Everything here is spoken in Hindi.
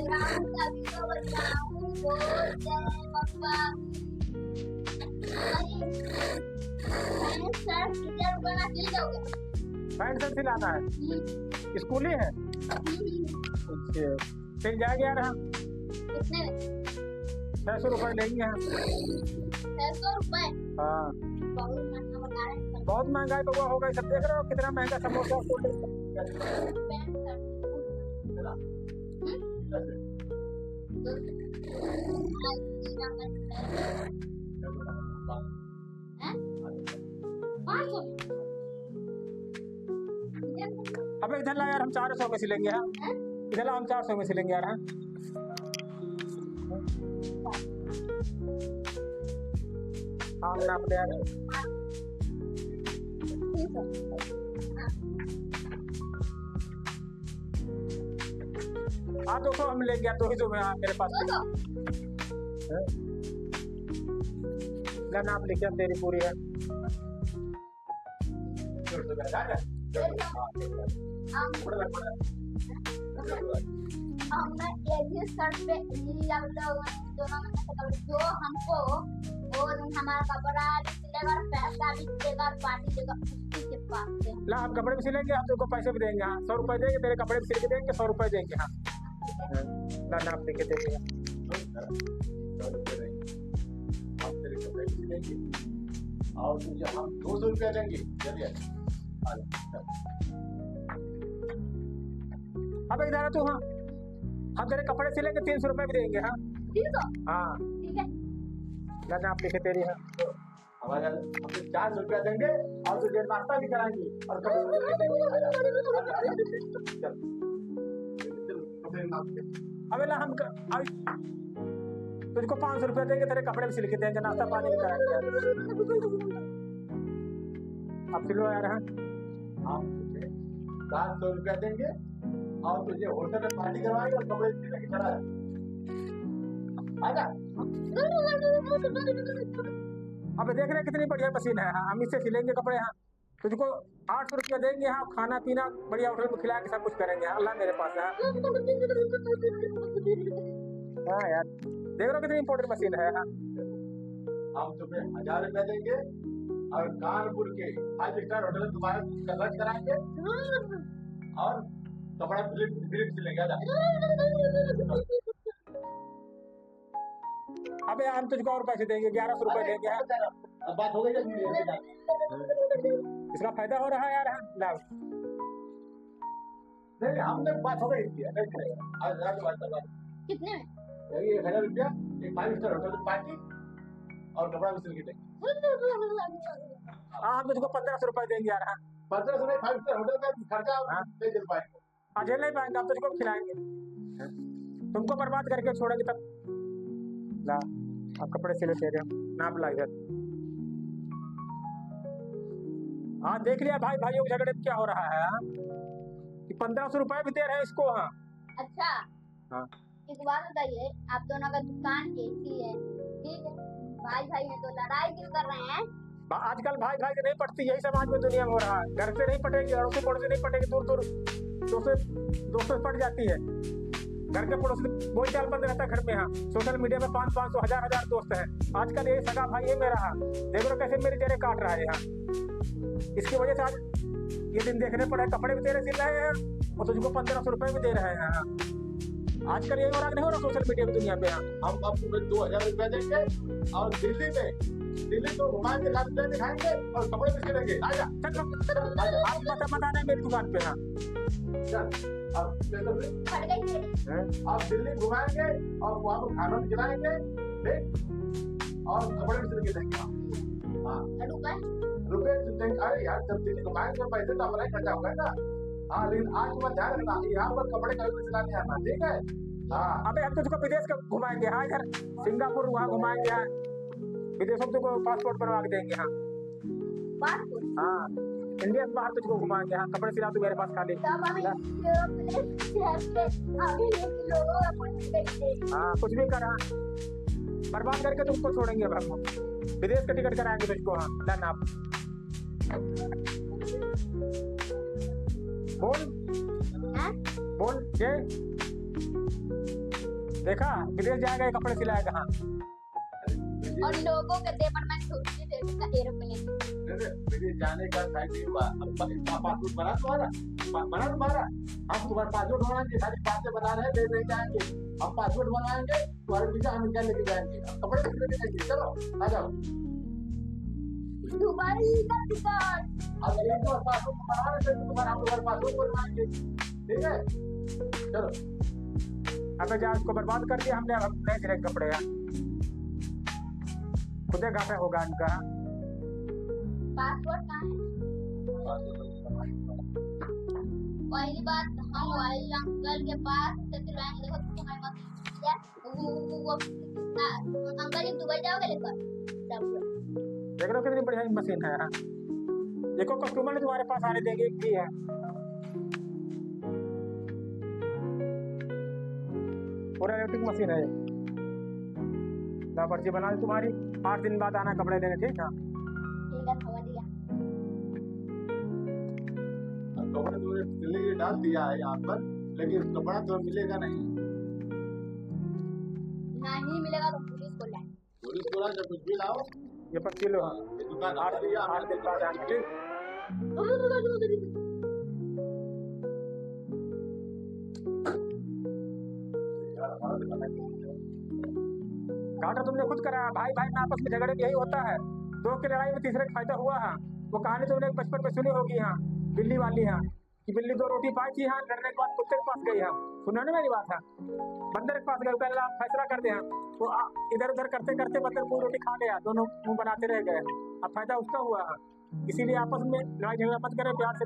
राम का भी तो बताऊं बोल जय पप्पा। मैंने सर कितने रुपए में सिल दोगे? पैंट शर्ट सिलाना है, स्कूल ही है। अच्छा सिल जाएगा यार। हम कितने में? 600 रुपए लेंगे हम। 600 रुपए? हाँ बहुत महंगा बता रहे हैं। बहुत महंगाई बउआ हो गई, सब देख रहे हो कितना महंगा समोसा। पैंट अब इधर ला यार, हम 400 में सिलेंगे। हाँ इधर ला, हम 400 में सिलेंगे यार। हाँ हाँ नाप दे यार। हाँ 200 हम लेंगे यार, 200 में। हाँ मेरे पास ला, नाप लिखे तेरी पूरी है। हमने एक ही शर्ट पे दोनों में से कपड़े जो हमको वो हमारा कपड़ा भी सिलेगा और पैसा भी देगा और पार्टी देगा उसी के पास से। ला हम कपड़े भी सिलेंगे, हम तुमको पैसे भी देंगे। हाँ 100 रुपए देंगे, तेरे कपड़े भी सिल के देंगे, 100 रुपए देंगे। हाँ ला नाप लिखे देंगे। और तुझे हम 200 रुपया देंगे। चलिए अब इधर आ तू। हाँ हम तेरे कपड़े सिलेंगे, 300 रुपए भी देंगे। हाँ 300? हाँ ठीक है। ला नाप लिखे तेरी है। हमारे हमसे 400 रुपया देंगे और तुझे नाश्ता भी कराएंगे और अब ला हम तुझको 500 रुपया देंगे, तेरे कपड़े भी सिल के देंगे, नाश्ता पानी भी कराएंगे। अब सिलो यार। हाँ हम तुझे 700 रुपया देंगे और तुझे होटल में पार्टी करवाएंगे और कपड़े सिलने की चढ़ा आजा। अब देख रहे कितनी बढ़िया मशीन है। हाँ हम इससे सिलेंगे कपड़े। हाँ तुझको 800 रुपया देंगे। हाँ खाना पीना बढ़िया होटल में खिला के सब कुछ करेंगे। अल्लाह मेरे पास है। हाँ यार देख रहे कितनी इंपोर्टेंट मशीन है। हाँ हम तुम्हें 1000 रुपया देंगे और कानपुर के 5 स्टार होटल में तुम्हारा लंच कराएंगे और कपड़ा फिलिप सिलेंगे। आजा। अब यार हम तुझको और पैसे देंगे, 1100 रुपए देंगे। हाँ अब बात हो गई जब इसका फायदा हो रहा है यार। हाँ लाभ नहीं हमने बात हो गई थी। नहीं करेगा आज रात बात करवा कितने में? 1000 रुपया एक 5 स्टार होटल में पार्टी और कपड़ा भी सिल के देंगे। हाँ हम तुझको 1500 रुपए देंगे यार। हाँ 1500 में 5 स्टार होटल का खर्चा नहीं दे पाएंगे। आज नहीं पाएंगे, हम तुझको खिलाएंगे, तुमको बर्बाद करके छोड़ेंगे तब। ला आप कपड़े सिले तेरे, नाप ला इधर। हाँ देख लिया भाई, भाइयों के झगड़े में क्या हो रहा है। हाँ कि 1500 रुपए भी दे रहे हैं इसको। हाँ अच्छा हाँ एक बात बताइए, आप दोनों का दुकान कैसी है? ठीक है, भाई भाई में तो लड़ाई क्यों कर रहे हैं? आजकल भाई भाई नहीं पटती, यही समाज में दुनिया में हो रहा है। घर से नहीं पटेगी, अड़ोसी पड़ोसी नहीं पटेगी, दूर दूर दोस्तों पट जाती है। घर के पड़ोसी बोल चाल बंद रहता है घर में। हाँ सोशल मीडिया में 500 1000 दोस्त हैं। आजकल ये सगा भाई है मेरा। हाँ देख लो कैसे मेरे चेहरे काट रहा है। हाँ इसकी वजह से आज ये दिन देखने पड़े, कपड़े भी तेरे सिल रहे हैं और तुझको 1500 रुपए भी दे रहे हैं। हाँ आजकल यही हो रहा नहीं हो रहा सोशल मीडिया में दुनिया पे। हाँ हम अब तुम्हें 2000 रुपया देंगे और दिल्ली को घुमा के लाल किला दिखाएंगे और कपड़े भी सिलेंगे। आजा आप मत आना मेरी दुकान पे। हाँ चल अब फट गई मेरी। आप दिल्ली घुमाएंगे और वहाँ पर खाना भी खिलाएंगे ठीक और कपड़े भी सिल के देंगे। हाँ रुपए देंगे। अरे यार जब दिल्ली घुमाएंगे तो पैसे तो अपना ही खर्चा होगा ना। हाँ लेकिन आज तुम्हें ध्यान रखना, यहाँ पर कपड़े कभी भी सिलाने आना ठीक है। हाँ अबे हम तुझको विदेश का घुमाएंगे। हाँ इधर सिंगापुर वहाँ घुमाएंगे। हाँ विदेशों में तुमको पासपोर्ट बनवा के देंगे। हाँ पासपोर्ट? हाँ इंडिया से बाहर तुझको घुमाएंगे। हाँ कपड़े सिला तू मेरे पास खाली। हाँ कुछ भी कर। हाँ बर्बाद करके तुमको छोड़ेंगे। अब हम विदेश का टिकट कराएंगे तुझको। हाँ डन। आप बोल बोल जय देखा विदेश जाएगा ये कपड़े सिलाएगा। हाँ और लोगों के देवर में छोटी थे का एरोप्लेन मेरे जाने का टाइम नहीं हुआ। अब पासपोर्ट बना तुम्हारा हम तुम्हारा पासपोर्ट बनवाएंगे, सारी बातें बना रहे हैं, ले नहीं जाएंगे। हम पासपोर्ट बनवाएंगे, तुम्हारे वीजा हम इंडिया लेके जाएंगे, कपड़े लेके जाएंगे। चलो आ जाओ। दुबई का टिकट अब एक बार पासपोर्ट बनवा रहे थे तो तुम्हारा हम तुम्हारा पासपोर्ट बनवाएंगे, ठीक है? चलो अबे जा उसको बर्बाद कर दिया हमने। अब हम नहीं सिले कपड़े यार, खुदे घाटा होगा इनका। पासपोर्ट कहाँ है? पहली बात हम वाली अंकल के पास से सिलवाएंगे। देखो तुम्हारे पास वो अंकल जी दुबई जाओगे लेकर देख लो कितनी बढ़िया मशीन है यार। देखो कस्टमर ने तुम्हारे पास आने देंगे की है। पूरा इलेक्ट्रिक मशीन है। ना पर्ची बना दी तुम्हारी, 8 दिन बाद आना कपड़े देने, ठीक है? कपड़ा तुमने सिलने के लिए डाल दिया है यहाँ पर, लेकिन कपड़ा तो मिलेगा नहीं। नहीं मिलेगा तो पुलिस को लाए। पुलिस बोला जब कुछ भी लाओ ये पर्ची लो। ये दुकान 8 दिन बाद आना, ठीक? काटा तुमने खुद करा। भाई भाई में आपस में झगड़े में यही होता है। दो की लड़ाई में तीसरे का फायदा हुआ है। वो कहानी तुमने बचपन में सुनी होगी। हाँ बिल्ली वाली। हाँ कि बिल्ली 2 रोटी पाई थी, हाँ लड़ने के बाद कुत्ते के पास गई। हाँ सुना ना मेरी बात? है बंदर के पास गए, पहले फैसला कर दे। हाँ वो इधर उधर करते करते बंदर पूरी रोटी खा गया, दोनों मुंह बनाते रह गए। अब फायदा उसका हुआ है। इसीलिए आपस में लड़ाई झगड़ा मत करें, प्यार से